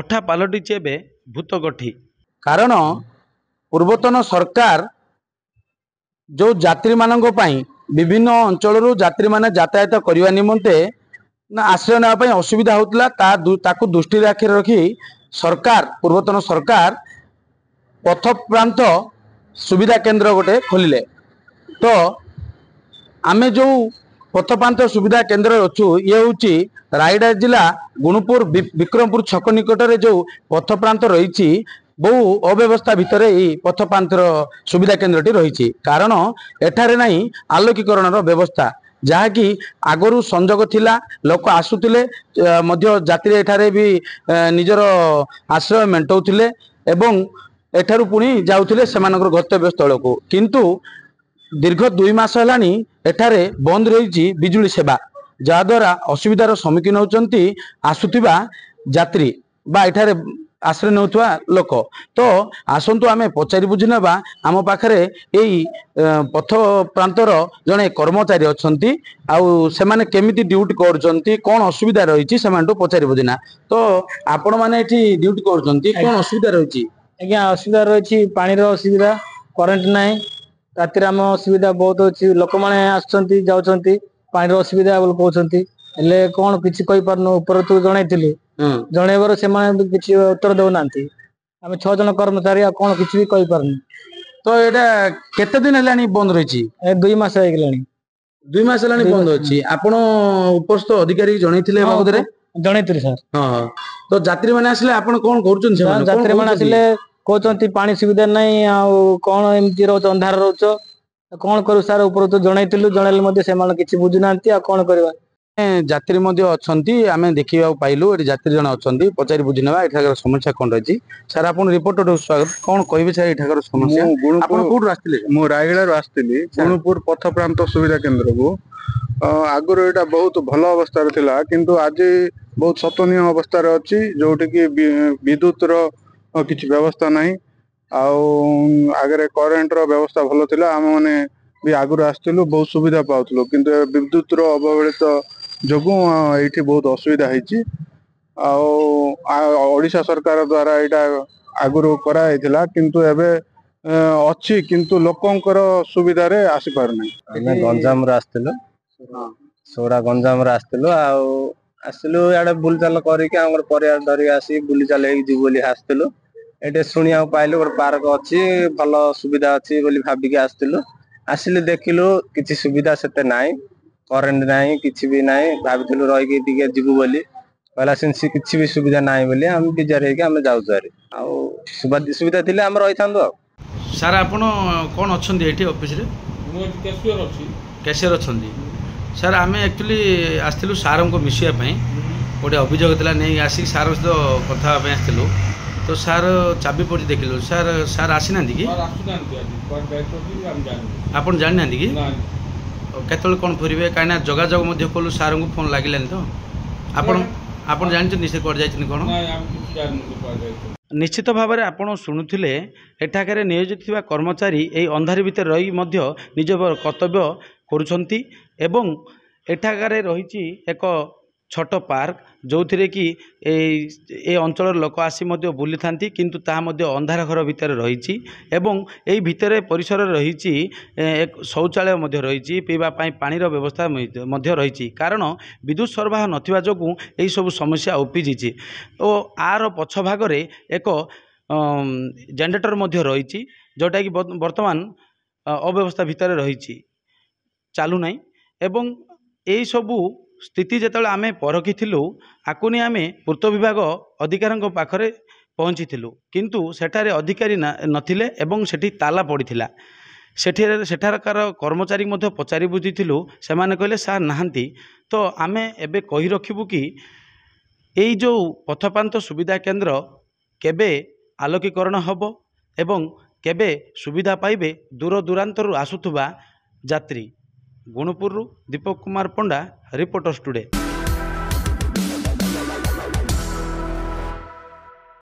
ପଠା ପାଲଟିଛି ଏବେ ଭୂତ ଗଠି। कारण पूर्वतन सरकार जो यात्री मानक पई विभिन्न अंचल यात्री माने यातायात करने निमंते ना आश्रय नापी असुविधा होता ताकू दृष्टि रखी सरकार पूर्वतन सरकार पथ प्रांत सुविधा केंद्र गोटे खोलिले। तो आमे जो पथ प्रांत सुविधा केंद्र अच्छु ये हूँ रायगड़ा जिला गुणुपुर विक्रमपुर छक निकटरे जो पथ प्रांत रही बहु अव्यवस्था भितर पथ प्रांतर सुविधा केंद्रटी रही कारण एठारे नहीं आलोकीकरण व्यवस्था जहाँकि आगरू संजोग थिला लोक आसुतिले यात्री एठारे भी निजर आश्रय मेंटाउथिले एवं एठारू पुणी जाउथिले सेमानकर गंतव्य स्थल को किंतु दीर्घ 2 मास हेलानी एठारे बंद रही बिजुली सेवा जहाद्वारा असुविधार सम्मुखीन होती आसुथिबा यात्री बा एठारे आश्रय नौथुआ लोक। तो आसंतु आमे पचारि बुझी नेबा आम पाखरे एई पथ प्रांतर जड़े कर्मचारी अछंती आउ सेमाने केमिति ड्यूटी करछंती कोन असुविधा रही सेमानटू पचारि बुझिना। तो आपण माने एठी ड्यूटी करछंती कोन असुविधा रही? आज्ञा असुविधा रही पानी असुविधा करेन्ट ना रातिर आम असुविधा बहुत अच्छी लोक मैंने आसुँच जाऊँच पानी असुविधा कहते हेल्ले कौन किसी कहींपारन ऊपर तू जनईलु जनइबार से किसी उत्तर देना आम 6 जन कर्मचारी आ कौन किसी भी कहींपारन। तो यहाँ केते दिन है बंद रही? 2 मास हो 2 मास है बंद अच्छी आपण उपस्थ अधिकारी जनईले बाबद जनईली सर। हाँ तो यात्री मैंने आसले आपण कौन कर यात्री मैंने आसले कहते पानी सुविधा नहीं कौन एमती रोच अंधार रोच कौन करू सार ऊपर तो जनईलु जनइले से किसी बुझुना कौन करवा। यात्री आम देखा पाइलु यात्री जन अच्छा पचारि बुझी ना एठाकर समस्या कौन रही? सर आप रिपोर्टर स्वागत कौन कहे सर एठाकर समस्या कौट आसते? मु रायगड़ा आसती गुणुपुर पथ प्रांत सुविधा केंद्र को आगुरी यहाँ बहुत भल अवस्था थिला किंतु आज बहुत शोचनीय अवस्था अच्छी जोटि कि विद्युत किसी व्यवस्था नहीं आगे करेन्ट व्यवस्था भल थिला आम मैंने भी आगुरी आसलु बहुत सुविधा पाउलु किंतु विद्युत अवहेलित जोगु ये बहुत असुविधा होती ओडिशा सरकार द्वारा यहाँ आगुरी कराइला किंतु एबे अच्छी किंतु लोकंकर सुविधा रे आसी पारना। गंजाम आसलु सोरा गंजाम आसलु आसलु इे बुल चाल कर धरिक आसी बुली चाल जीव बोली आसलु ये शुणा पाइलु गोटे पार्क अच्छी भल सुविधा अच्छी भाविक आसलु आसिले देखिलु किसी सुविधा सेते नाई करेन्ट नाई किसी भी नाई भाविलु रही जीवु बोली कहला किसी भी सुविधा नाई बोली आम विजार होम जाऊँ सुविधा थी आम रही था। सार आप कौन अच्छा ये ऑफिस रे? कैशियर अच्छा सार आम एक्चुअली आसलु सार को मिसापी गोटे अभियोग था नहीं आसिक सार सहित कथा आसलु तो सार चाबी पड़ी देखिलु सार सार आसी ना कि आप जानी ना कि केतल कौन फेरबे कहीं जोगाजोग कलु सार को फोन लगे तो आप जानते से कौन जाइए कौन? निश्चित भाव में आपड़ शुणुले एठाकर नियोजित कर्मचारी यही अंधारी भितर रही निज कर्तव्य करुँच एवं एठाकार रही एक छोट पार्क जो थी कि ए अंचल लोक आसी बुली था किंतु ता अंधार घर भितर रही एवं यही भितर परिसर रही एक शौचालय रही पीवाई पानी व्यवस्था रही कारण विद्युत सरबराह नथिबा जोगु यही सब समस्या उपीजी और आर पछ भागरे एक जनरेटर रही जोटा कि वर्तमान अव्यवस्था भितर रही चालू नहीं एवं यही सबू स्थिति जिते आम परखिलु आकुनी आम पूर्त विभाग अधिकारी पाखरे पहुँची किंतु सेठारे अधिकारी नथिले एवं सेठी ताला पड़ीथिला सेठारकार कर्मचारी पचारि बुझीलु से कहले सार नहांती तो आम एबे कही रखिबु कि यही जो पथप्रांत सुविधा केंद्र केबे आलोकीकरण हब एवं केबे सुविधा पाइबे दूर दूरांतर आसुथुबा यात्री। गुणुपुर दीपक कुमार पंडा रिपोर्टर्स टुडे।